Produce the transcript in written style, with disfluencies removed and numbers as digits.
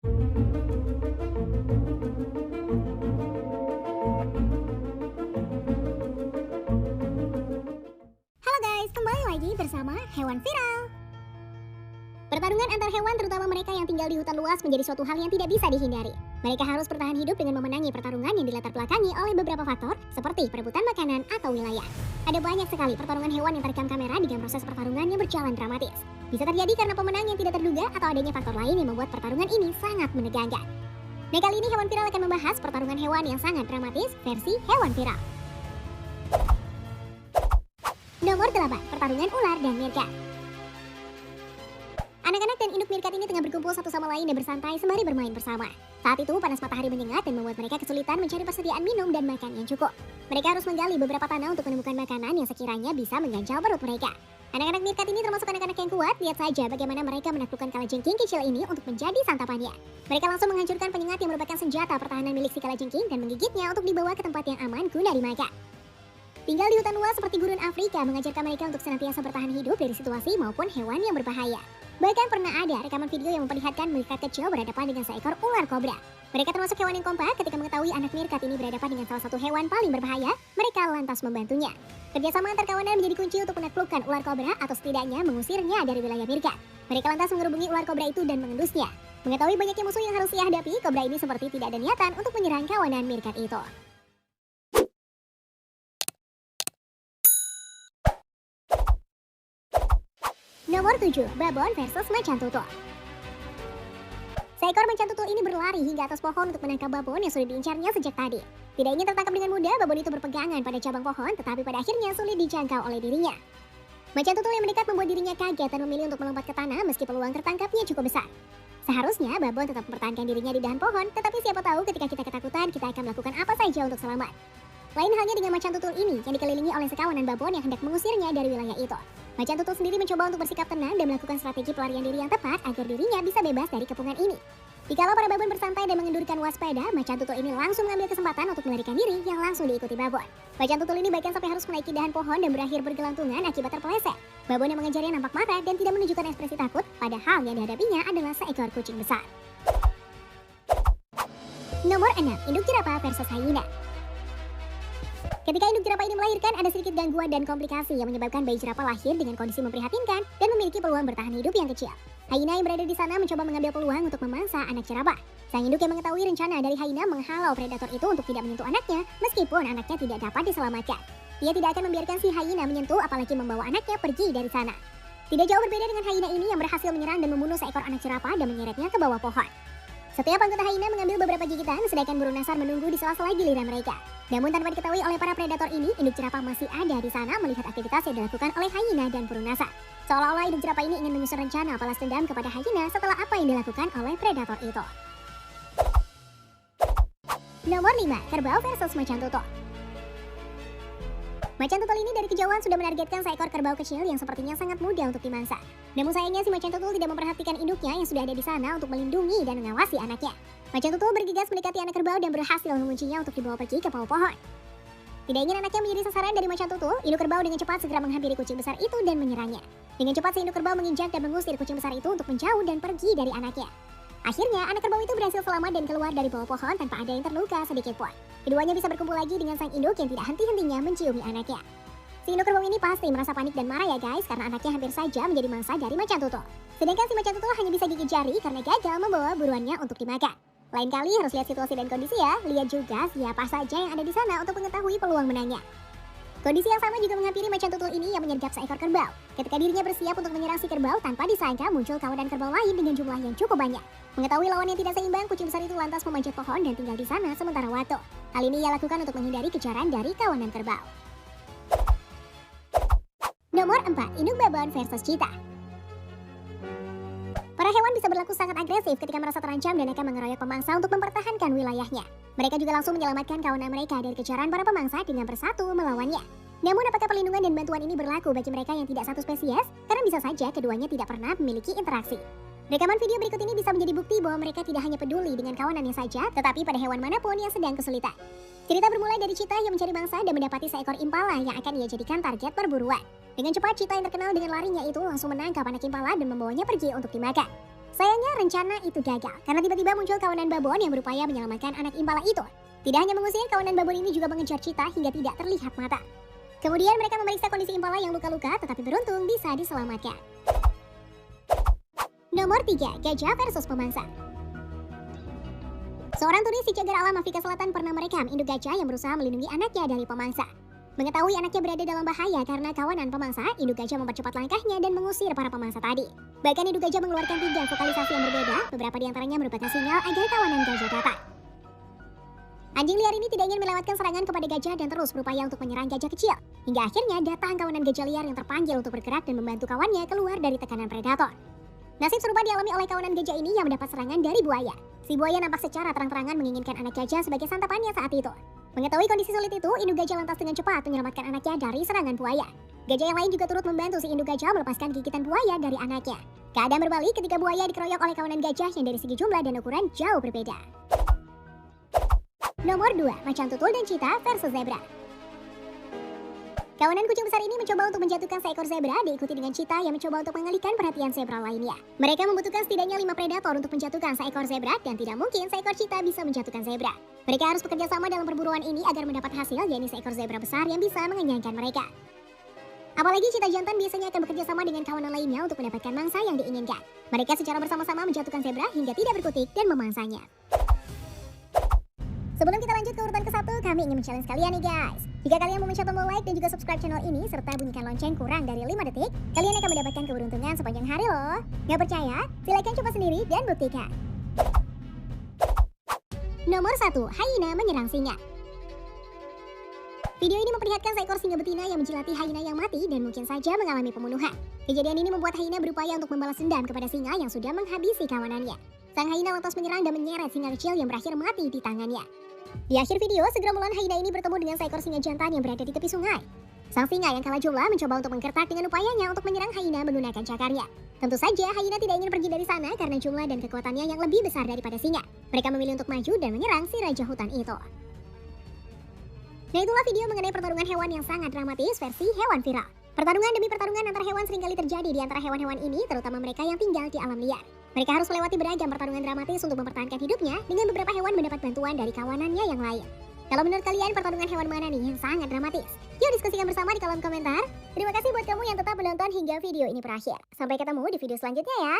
Halo guys, kembali lagi bersama Hewan Viral. Pertarungan antar hewan terutama mereka yang tinggal di hutan luas menjadi suatu hal yang tidak bisa dihindari. Mereka harus bertahan hidup dengan memenangi pertarungan yang dilatar belakangi oleh beberapa faktor seperti perebutan makanan atau wilayah. Ada banyak sekali pertarungan hewan yang terekam kamera dengan proses pertarungan yang berjalan dramatis. Bisa terjadi karena pemenang yang tidak terduga atau adanya faktor lain yang membuat pertarungan ini sangat menegangkan. Nah, kali ini Hewan Viral akan membahas pertarungan hewan yang sangat dramatis versi Hewan Viral. Nomor 8, pertarungan ular dan meerkat. Anak-anak dan induk meerkat ini tengah berkumpul satu sama lain dan bersantai sembari bermain bersama. Saat itu panas matahari menyengat dan membuat mereka kesulitan mencari persediaan minum dan makan yang cukup. Mereka harus menggali beberapa tanah untuk menemukan makanan yang sekiranya bisa mengganjal perut mereka. Anak-anak meerkat ini termasuk anak-anak yang kuat. Lihat saja bagaimana mereka menaklukkan kalajengking kecil ini untuk menjadi santapannya. Mereka langsung menghancurkan penyengat yang merupakan senjata pertahanan milik si kalajengking dan menggigitnya untuk dibawa ke tempat yang aman guna dimakan. Tinggal di hutan luas seperti gurun Afrika mengajarkan mereka untuk senantiasa bertahan hidup dari situasi maupun hewan yang berbahaya. Bahkan pernah ada rekaman video yang memperlihatkan meerkat kecil berhadapan dengan seekor ular kobra. Mereka termasuk hewan yang kompak. Ketika mengetahui anak meerkat ini berhadapan dengan salah satu hewan paling berbahaya, mereka lantas membantunya. Kerjasama antar kawanan menjadi kunci untuk menaklukkan ular kobra atau setidaknya mengusirnya dari wilayah meerkat. Mereka lantas mengerubungi ular kobra itu dan mengendusnya. Mengetahui banyaknya musuh yang harus ia hadapi, kobra ini seperti tidak ada niatan untuk menyerang kawanan meerkat itu. Nomor 7, babon versus macan tutul. Seekor macan tutul ini berlari hingga atas pohon untuk menangkap babon yang sudah diincarnya sejak tadi. Tidak ingin tertangkap dengan mudah, babon itu berpegangan pada cabang pohon, tetapi pada akhirnya sulit dijangkau oleh dirinya. Macan tutul yang mendekat membuat dirinya kaget dan memilih untuk melompat ke tanah meski peluang tertangkapnya cukup besar. Seharusnya babon tetap mempertahankan dirinya di dahan pohon, tetapi siapa tahu ketika kita ketakutan, kita akan melakukan apa saja untuk selamat. Lain halnya dengan macan tutul ini yang dikelilingi oleh sekawanan babon yang hendak mengusirnya dari wilayah itu. Macan tutul sendiri mencoba untuk bersikap tenang dan melakukan strategi pelarian diri yang tepat agar dirinya bisa bebas dari kepungan ini. Dikala para babon bersantai dan mengendurkan waspada, macan tutul ini langsung mengambil kesempatan untuk melarikan diri yang langsung diikuti babon. Macan tutul ini bahkan sampai harus menaiki dahan pohon dan berakhir bergelantungan akibat terpeleset. Babon yang mengejarnya nampak marah dan tidak menunjukkan ekspresi takut, padahal yang dihadapinya adalah seekor kucing besar. Nomor 6, induk jerapah versus hyena. Ketika induk jerapah ini melahirkan, ada sedikit gangguan dan komplikasi yang menyebabkan bayi jerapah lahir dengan kondisi memprihatinkan dan memiliki peluang bertahan hidup yang kecil. Hyena yang berada di sana mencoba mengambil peluang untuk memangsa anak jerapah. Sang induk yang mengetahui rencana dari hyena menghalau predator itu untuk tidak menyentuh anaknya, meskipun anaknya tidak dapat diselamatkan. Ia tidak akan membiarkan si hyena menyentuh, apalagi membawa anaknya pergi dari sana. Tidak jauh berbeda dengan hyena ini yang berhasil menyerang dan membunuh seekor anak jerapah dan menyeretnya ke bawah pohon. Setiap anggota hyena mengambil beberapa gigitan, sedangkan burung nasar menunggu di sela-sela giliran mereka. Namun tanpa diketahui oleh para predator ini, induk jerapah masih ada di sana melihat aktivitas yang dilakukan oleh hyena dan burung nasar. Seolah-olah induk jerapah ini ingin menyusun rencana balas dendam kepada hyena setelah apa yang dilakukan oleh predator itu. Nomor 5, kerbau versus macan tutul. Macan tutul ini dari kejauhan sudah menargetkan seekor kerbau kecil yang sepertinya sangat mudah untuk dimangsa. Namun sayangnya si macan tutul tidak memperhatikan induknya yang sudah ada di sana untuk melindungi dan mengawasi anaknya. Macan tutul bergegas mendekati anak kerbau dan berhasil menguncinya untuk dibawa pergi ke bawah pohon. Tidak ingin anaknya menjadi sasaran dari macan tutul, induk kerbau dengan cepat segera menghampiri kucing besar itu dan menyerangnya. Dengan cepat si induk kerbau menginjak dan mengusir kucing besar itu untuk menjauh dan pergi dari anaknya. Akhirnya anak kerbau itu berhasil selamat dan keluar dari bawah pohon tanpa ada yang terluka sedikit pun. Keduanya bisa berkumpul lagi dengan sang induk yang tidak henti-hentinya menciumi anaknya. Si induk kerbau ini pasti merasa panik dan marah ya guys, karena anaknya hampir saja menjadi mangsa dari macan tutul. Sedangkan si macan tutul hanya bisa gigit jari karena gagal membawa buruannya untuk dimakan. Lain kali harus lihat situasi dan kondisi ya, lihat juga siapa saja yang ada di sana untuk mengetahui peluang menangnya. Kondisi yang sama juga menghampiri macan tutul ini yang menyergap seekor kerbau. Ketika dirinya bersiap untuk menyerang si kerbau, tanpa disangka muncul kawanan kerbau lain dengan jumlah yang cukup banyak. Mengetahui lawan yang tidak seimbang, kucing besar itu lantas memanjat pohon dan tinggal di sana sementara waktu. Hal ini ia lakukan untuk menghindari kejaran dari kawanan kerbau. Nomor 4, induk babon versus cheetah. Para hewan bisa berlaku sangat agresif ketika merasa terancam dan akan mengeroyok pemangsa untuk mempertahankan wilayahnya. Mereka juga langsung menyelamatkan kawanan mereka dari kejaran para pemangsa dengan bersatu melawannya. Namun apakah perlindungan dan bantuan ini berlaku bagi mereka yang tidak satu spesies? Karena bisa saja keduanya tidak pernah memiliki interaksi. Rekaman video berikut ini bisa menjadi bukti bahwa mereka tidak hanya peduli dengan kawanannya saja, tetapi pada hewan manapun yang sedang kesulitan. Cerita bermulai dari cheetah yang mencari mangsa dan mendapati seekor impala yang akan ia jadikan target perburuan. Dengan cepat, cheetah yang terkenal dengan larinya itu langsung menangkap anak impala dan membawanya pergi untuk dimakan. Sayangnya rencana itu gagal karena tiba-tiba muncul kawanan babon yang berupaya menyelamatkan anak impala itu. Tidak hanya mengusir, kawanan babon ini juga mengejar Cheetah hingga tidak terlihat mata. Kemudian mereka memeriksa kondisi impala yang luka-luka tetapi beruntung bisa diselamatkan. Nomor 3, gajah versus pemangsa. Seorang turis di cagar alam Afrika Selatan pernah merekam induk gajah yang berusaha melindungi anaknya dari pemangsa. Mengetahui anaknya berada dalam bahaya karena kawanan pemangsa, induk gajah mempercepat langkahnya dan mengusir para pemangsa tadi. Bahkan induk gajah mengeluarkan 3 vokalisasi yang berbeda, beberapa di antaranya merupakan sinyal agar kawanan gajah datang. Anjing liar ini tidak ingin melewatkan serangan kepada gajah dan terus berupaya untuk menyerang gajah kecil. Hingga akhirnya datang kawanan gajah liar yang terpanggil untuk bergerak dan membantu kawannya keluar dari tekanan predator. Nasib serupa dialami oleh kawanan gajah ini yang mendapat serangan dari buaya. Si buaya nampak secara terang-terangan menginginkan anak gajah sebagai santapannya saat itu. Mengetahui kondisi sulit itu, induk gajah lantas dengan cepat menyelamatkan anaknya dari serangan buaya. Gajah yang lain juga turut membantu si induk gajah melepaskan gigitan buaya dari anaknya. Keadaan berbalik ketika buaya dikeroyok oleh kawanan gajah yang dari segi jumlah dan ukuran jauh berbeda. Nomor 2, macan tutul dan cheetah versus zebra. Kawanan kucing besar ini mencoba untuk menjatuhkan seekor zebra, diikuti dengan cheetah yang mencoba untuk mengalihkan perhatian zebra lainnya. Mereka membutuhkan setidaknya 5 predator untuk menjatuhkan seekor zebra dan tidak mungkin seekor cheetah bisa menjatuhkan zebra. Mereka harus bekerja sama dalam perburuan ini agar mendapat hasil, yaitu seekor zebra besar yang bisa mengenyangkan mereka. Apalagi cheetah jantan biasanya akan bekerja sama dengan kawanan lainnya untuk mendapatkan mangsa yang diinginkan. Mereka secara bersama-sama menjatuhkan zebra hingga tidak berkutik dan memangsanya. Sebelum kita lanjut ke urutan ke-1, kami ingin men-challenge kalian nih guys. Jika kalian memencet tombol like dan juga subscribe channel ini serta bunyikan lonceng kurang dari 5 detik, kalian akan mendapatkan keberuntungan sepanjang hari loh. Nggak percaya? Silakan coba sendiri dan buktikan. Nomor 1, hyena menyerang singa. Video ini memperlihatkan seekor singa betina yang menjilati hyena yang mati dan mungkin saja mengalami pembunuhan. Kejadian ini membuat hyena berupaya untuk membalas dendam kepada singa yang sudah menghabisi kawanannya. Sang hyena lantas menyerang dan menyeret singa kecil yang berakhir mati di tangannya. Di akhir video, segerombolan hyena ini bertemu dengan seekor singa jantan yang berada di tepi sungai. Sang singa yang kalah jumlah mencoba untuk menggertak dengan upayanya untuk menyerang hyena menggunakan cakarnya. Tentu saja hyena tidak ingin pergi dari sana karena jumlah dan kekuatannya yang lebih besar daripada singa. Mereka memilih untuk maju dan menyerang si raja hutan itu. Nah, itulah video mengenai pertarungan hewan yang sangat dramatis versi hewan viral. Pertarungan demi pertarungan antar hewan seringkali terjadi di antara hewan-hewan ini, terutama mereka yang tinggal di alam liar. Mereka harus melewati beragam pertarungan dramatis untuk mempertahankan hidupnya dengan beberapa hewan mendapat bantuan dari kawanannya yang lain. Kalau menurut kalian pertarungan hewan mana nih yang sangat dramatis? Yuk diskusikan bersama di kolom komentar. Terima kasih buat kamu yang tetap menonton hingga video ini berakhir. Sampai ketemu di video selanjutnya ya.